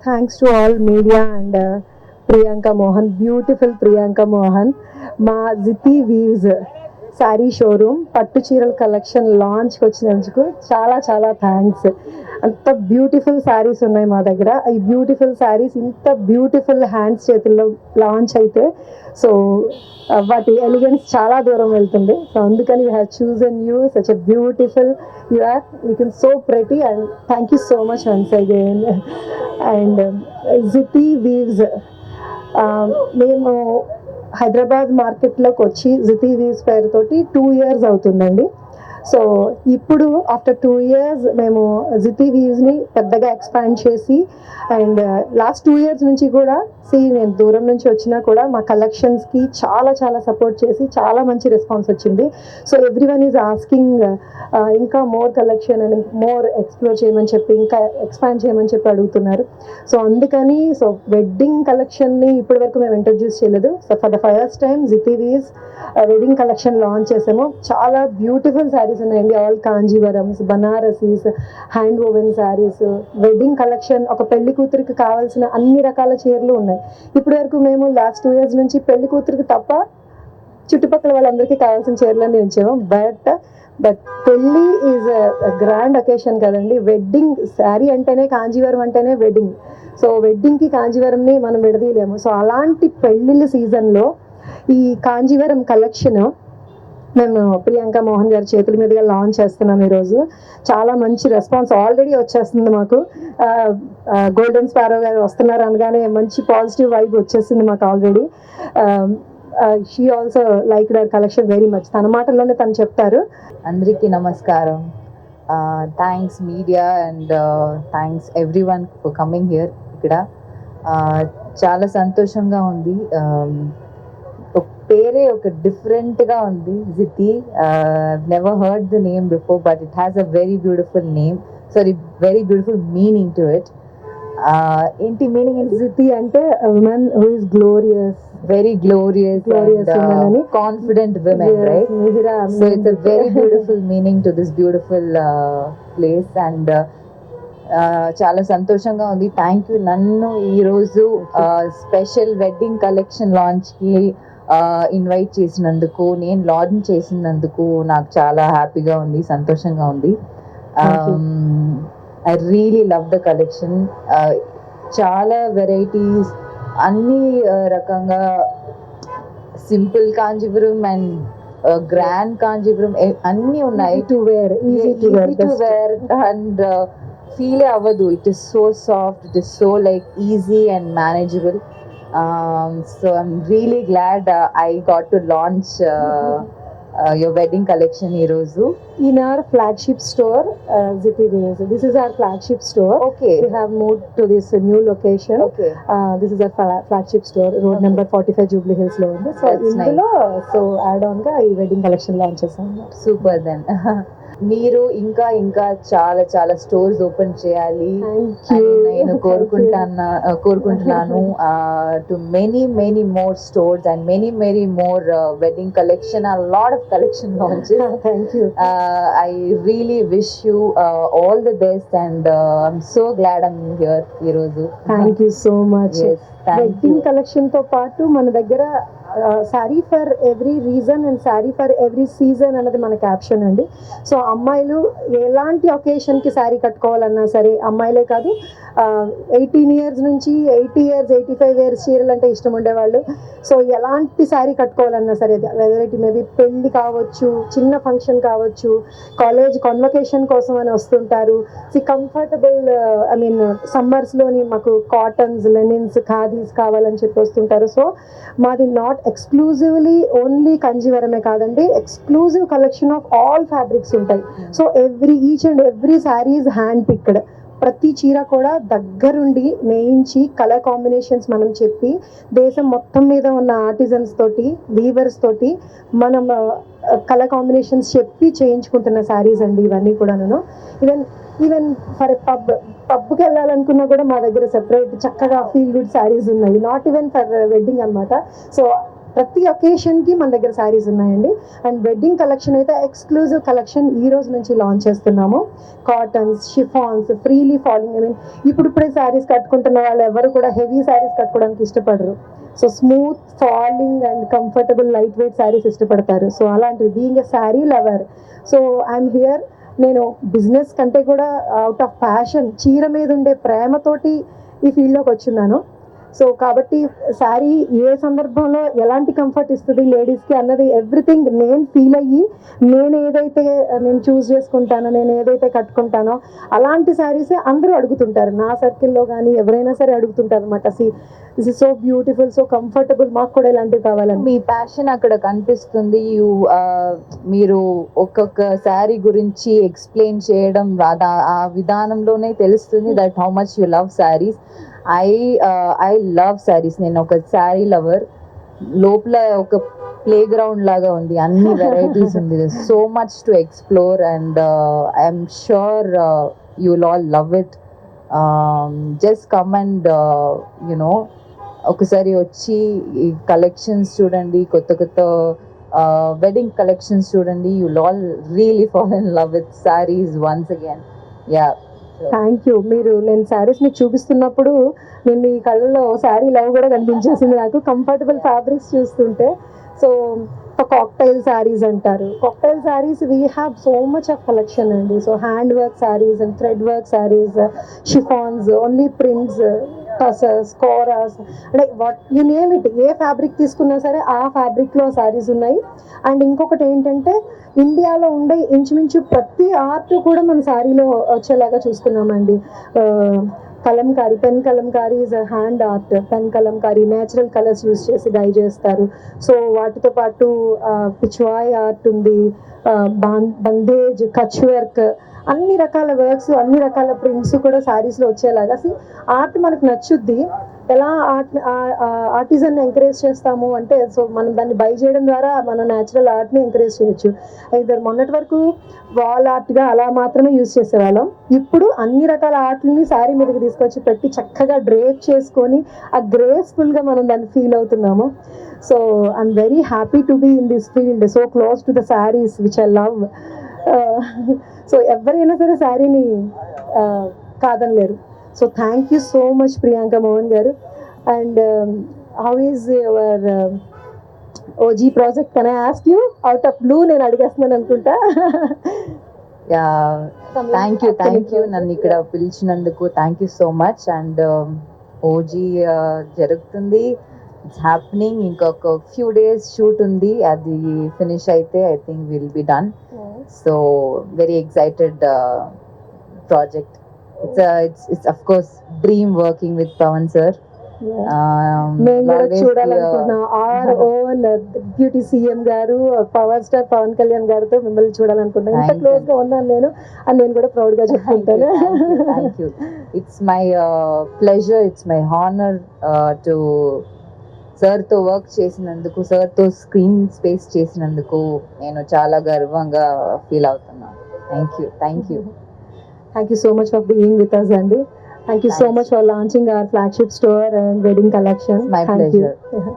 Thanks to all media and Priyanka Mohan, beautiful Priyanka Mohan. మా Jiti weaves sari showroom పట్టు చీరల collection లాంచ్కి వచ్చినందుకు చాలా చాలా థ్యాంక్స్. అంత బ్యూటిఫుల్ శారీస్ ఉన్నాయి మా దగ్గర. ఈ బ్యూటిఫుల్ శారీస్ ఇంత బ్యూటిఫుల్ హ్యాండ్స్ చేతుల్లో లాంచ్ అయితే సో వాటి ఎలిగెన్స్ చాలా దూరం వెళ్తుంది. సో అందుకని you have chosen you such a beautiful you are looking so pretty and thank you so much once again. And Jiti weaves మేము హైదరాబాద్ మార్కెట్లోకి వచ్చి జితి వీవ్స్ పేరుతోటి 2 years అవుతుందండి. సో ఇప్పుడు ఆఫ్టర్ 2 years మేము జితి వీవ్స్ని పెద్దగా ఎక్స్పాండ్ చేసి అండ్ లాస్ట్ 2 years నుంచి కూడా నేను దూరం నుంచి వచ్చినా కూడా మా కలెక్షన్స్కి చాలా చాలా సపోర్ట్ చేసి చాలా మంచి రెస్పాన్స్ వచ్చింది. సో ఎవ్రీవన్ ఈజ్ ఆస్కింగ్ ఇంకా మోర్ కలెక్షన్ అని మోర్ ఎక్స్ప్లోర్ చేయమని చెప్పి ఇంకా ఎక్స్పాండ్ చేయమని చెప్పి అడుగుతున్నారు. సో అందుకని సో వెడ్డింగ్ కలెక్షన్ని ఇప్పటి వరకు మేము ఇంట్రడ్యూస్ చేయలేదు. So for the first time Jiti weaves wedding collection launch చేసాము. చాలా బ్యూటిఫుల్ శారీస్ ఉన్నాయండి. All Kanjeevarams, Banarasis, hand woven saris, wedding collection, ఒక పెళ్లి కూతురికి కావాల్సిన అన్ని రకాల చీరలు ఉన్నాయి. ఇప్పటి వరకు మేము లాస్ట్ 2 years నుంచి పెళ్లి కూతురికి తప్ప చుట్టుపక్కల వాళ్ళందరికీ కావాల్సిన చీరలన్నీ ఉంచాము. బట్ పెళ్ళి ఈజ్ గ్రాండ్ అకేషన్ కదండి. వెడ్డింగ్ శారీ అంటేనే కాంజీవరం అంటేనే వెడ్డింగ్. సో వెడ్డింగ్కి కాంజీవరంని మనం విడదీయలేము. సో అలాంటి పెళ్ళిళ్ళ సీజన్లో ఈ కాంజీవరం కలెక్షన్ మేము ప్రియాంక మోహన్ గారి చేతుల మీదుగా లాంచ్ చేస్తున్నాం ఈరోజు. చాలా మంచి రెస్పాన్స్ ఆల్రెడీ వచ్చేస్తుంది మాకు. గోల్డెన్ స్పారో గారు వస్తున్నారు అనగానే మంచి పాజిటివ్ వైబ్ వచ్చేసింది మాకు already. She also like their collection very much. తన మాటల్లోనే తను చెప్తారు. అందరికీ నమస్కారం. Thanks media and thanks everyone for coming here. ఇక్కడ చాలా సంతోషంగా ఉంది. పేరే ఒక డిఫరెంట్గా ఉంది, Jiti. Never heard the name before but it has a very beautiful name, sorry very beautiful meaning to it. ఏంటి మీనింగ్ ఏంటి? జితి అంటే woman who is glorious, very glorious and confident women, yes, right? So it's a very beautiful meaning to this beautiful place and చాలా సంతోషంగా ఉంది. Thank you నన్ను ఈరోజు special wedding collection లాంచ్కి invite చేసినందుకు, నేను లాంచ్ చేసినందుకు నాకు చాలా హ్యాపీగా ఉంది, సంతోషంగా ఉంది. I really love the collection. చాలా వెరైటీస్, అన్ని రకంగా simple Kanjeevaram and grand Kanjeevaram అన్నీ ఉన్నాయి. Easy to wear and feel అవ్వదు. It is so soft, it is so like easy and manageable. So I'm really glad I got to launch your wedding collection ఈరోజు in our flagship store, Ziti Weavers. This is our flagship store. Okay, we have moved to this new location. Okay, this is our flagship store, road okay, number 45 Jubilee Hills lo undi. So indulo so add on ga ee wedding collection launch chesam. Super then. మీరు ఇంకా ఇంకా చాలా చాలా stores open చేయాలి అని నేను కోరుకుంటున్నాను. To many more stores and many more wedding collection, a lot of collection launches. Thank you. I really wish you all the best and I'm so glad I'm here ఈరోజు. Thank you so much. Yes, wedding collection తో పాటు మన దగ్గర sari for every reason and sari for every season అన్నది మన caption అండి. So అమ్మాయిలు ఎలాంటి ఒకేషన్కి శారీ కట్టుకోవాలన్నా సరే, అమ్మాయిలే కాదు 18 years నుంచి 80 years 85 years చీరలు అంటే ఇష్టం ఉండేవాళ్ళు. సో ఎలాంటి శారీ కట్టుకోవాలన్నా సరే, వెదర్ ఇట్ మేబీ పెళ్ళి కావచ్చు, చిన్న ఫంక్షన్ కావచ్చు, కాలేజ్ కాన్వకేషన్ కోసం అని వస్తుంటారు. కంఫర్టబుల్ ఐ మీన్ సమ్మర్స్లోని మాకు కాటన్స్, లెనిన్స్, ఖాదీస్ కావాలని చెప్పి వస్తుంటారు. సో మాది నాట్ ఎక్స్క్లూజివ్లీ ఓన్లీ కంజీవరమే కాదండి, exclusive collection of all fabrics ఉంటాయి. So each and every sari is hand picked. ప్రతి చీర కూడా దగ్గరుండి నేయించి కలర్ కాంబినేషన్స్ మనం చెప్పి దేశం మొత్తం మీద ఉన్న ఆర్టిజన్స్ తోటి, వీవర్స్ తోటి మనం కలర్ కాంబినేషన్స్ చెప్పి చేయించుకుంటున్న శారీస్ అండి ఇవన్నీ కూడాను. ఈవెన్ ఫర్ పబ్కి వెళ్ళాలనుకున్నా కూడా మా దగ్గర సెపరేట్ చక్కగా ఫీల్ గుడ్ శారీస్ ఉన్నాయి. నాట్ ఈవెన్ ఫర్ వెడ్డింగ్ అనమాట. సో ప్రతి ఒకేషన్కి మన దగ్గర శారీస్ ఉన్నాయండి. అండ్ వెడ్డింగ్ కలెక్షన్ అయితే ఎక్స్క్లూజివ్ కలెక్షన్ ఈ రోజు నుంచి లాంచ్ చేస్తున్నాము. Cottons, chiffons, freely falling, I mean ఇప్పుడిప్పుడే శారీస్ కట్టుకుంటున్న వాళ్ళు ఎవరు కూడా హెవీ శారీస్ కట్టుకోవడానికి ఇష్టపడరు. So smooth falling and comfortable light weight saris ఇష్టపడతారు. సో అలాంటివి being a sari lover, so I'm here. నేను బిజినెస్ కంటే కూడా అవుట్ ఆఫ్ ప్యాషన్, చీర మీద ఉండే ప్రేమతోటి ఈ ఫీల్డ్లోకి వచ్చున్నాను. సో కాబట్టి శారీ ఏ సందర్భంలో ఎలాంటి కంఫర్ట్ ఇస్తుంది లేడీస్కి అన్నది ఎవ్రీథింగ్ నేను ఫీల్ అయ్యి నేను చూస్ చేసుకుంటానో, నేను ఏదైతే కట్టుకుంటానో అలాంటి శారీసే అందరూ అడుగుతుంటారు. నా సర్కిల్లో కానీ ఎవరైనా సరే అడుగుతుంటారు అనమాట. This is so beautiful, so comfortable, మాకు కూడా ఇలాంటివి కావాలని. మీ ప్యాషన్ అక్కడ కనిపిస్తుంది. మీరు ఒక్కొక్క శారీ గురించి ఎక్స్ప్లెయిన్ చేయడం ఆ విధానంలోనే తెలుస్తుంది that how much you love saris. I love saris. నేను ఒక శారీ లవర్. లోపల ఒక ప్లే గ్రౌండ్ లాగా ఉంది, అన్ని వెరైటీస్ ఉంది, so much to explore and I'm sure you will all love it. Just come and you know ఒకసారి వచ్చి ఈ కలెక్షన్స్ చూడండి, కొత్త కొత్త వెడ్డింగ్ కలెక్షన్స్ చూడండి. You will all really fall in love with saris once again. Yeah, thank you. నేను శారీస్ మీకు చూపిస్తున్నప్పుడు నేను మీ కళ్ళలో శారీ లవ్ కూడా కనిపించేసింది నాకు, కంఫర్టబుల్ ఫ్యాబ్రిక్స్ చూస్తుంటే. సో కాక్టైల్ శారీస్ అంటారు. Cocktail saris we have so much of collection అండి. So hand work saris and thread work saris, chiffons, only prints, tussars, koras, అంటే వాట్ యు నేమ్ ఇట్, ఏ ఫ్యాబ్రిక్ తీసుకున్నా సరే ఆ ఫ్యాబ్రిక్లో శారీస్ ఉన్నాయి. అండ్ ఇంకొకటి ఏంటంటే ఇండియాలో ఉండే ఇంచుమించు ప్రతి ఆర్ట్ కూడా మన శారీలో వచ్చేలాగా చూసుకున్నామండి. Kalamkari, pen Kalamkari is hand art. Pen Kalamkari natural colours use చేసి డై చేస్తారు. సో వాటితో పాటు పిచ్వాయ్ ఆర్ట్ ఉంది, బందేజ్, కచ్ వర్క్, అన్ని రకాల వర్క్స్, అన్ని రకాల ప్రింట్స్ కూడా శారీస్లో వచ్చేలాగా. ఆర్ట్ మనకు నచ్చుద్ది. ఎలా ఆర్టిజన్ ఎంకరేజ్ చేస్తాము అంటే, సో మనం దాన్ని బై చేయడం ద్వారా మన న్యాచురల్ ఆర్ట్ని ఎంకరేజ్ చేయొచ్చు. అయితే మొన్నటి వరకు వాల్ ఆర్ట్గా అలా మాత్రమే యూజ్ చేసేవాళ్ళం. ఇప్పుడు అన్ని రకాల ఆర్ట్ని శారీ మీదకి తీసుకొచ్చి పెట్టి చక్కగా డ్రేప్ చేసుకొని ఆ గ్రేస్ఫుల్గా మనం దాన్ని ఫీల్ అవుతున్నాము. So I'm very happy to be in this field, so close to the saris which I love. So ఎవరైనా సరే శారీని కాదనలేరు. So thank you so much Priyanka Mohan garu. And how is your OG project? Can I ask you out of blue? నేను అడిగేస్తున్నాను అనుకుంటా. Thank you నన్ను ఇక్కడ పిలిచినందుకు. Thank you so much. And OG జరుగుతుంది, ఇట్స్ హ్యాపెనింగ్. ఇంకొక ఫ్యూ డేస్ షూట్ ఉంది, అది ఫినిష్ అయితే I think will be done. So very excited project. It's of course dream working with Pawan sir. మేము కూడా చూడాలనుకుంటున్నాం. ఆర్ ఓన్ బ్యూటీ సీఎం గారు, power star Pawan Kalyan గారితో మిమ్మల్ని చూడాలనుకుంటున్నాను. ఇంత క్లోజ్ గా ఉన్నాను నేను, అని నేను కూడా ప్రౌడ్ గా చెప్పుకుంటాను. Thank you. It's my pleasure, it's my honour to సార్తో వర్క్ చేసినందుకు, సార్తో స్క్రీన్ స్పేస్ చేసినందుకు నేను చాలా గర్వంగా ఫీల్ అవుతున్నాను. Thank you. Thank you so much for being with us, Andy. Thank you so much for launching our flagship store and wedding collection. My Thank pleasure. You.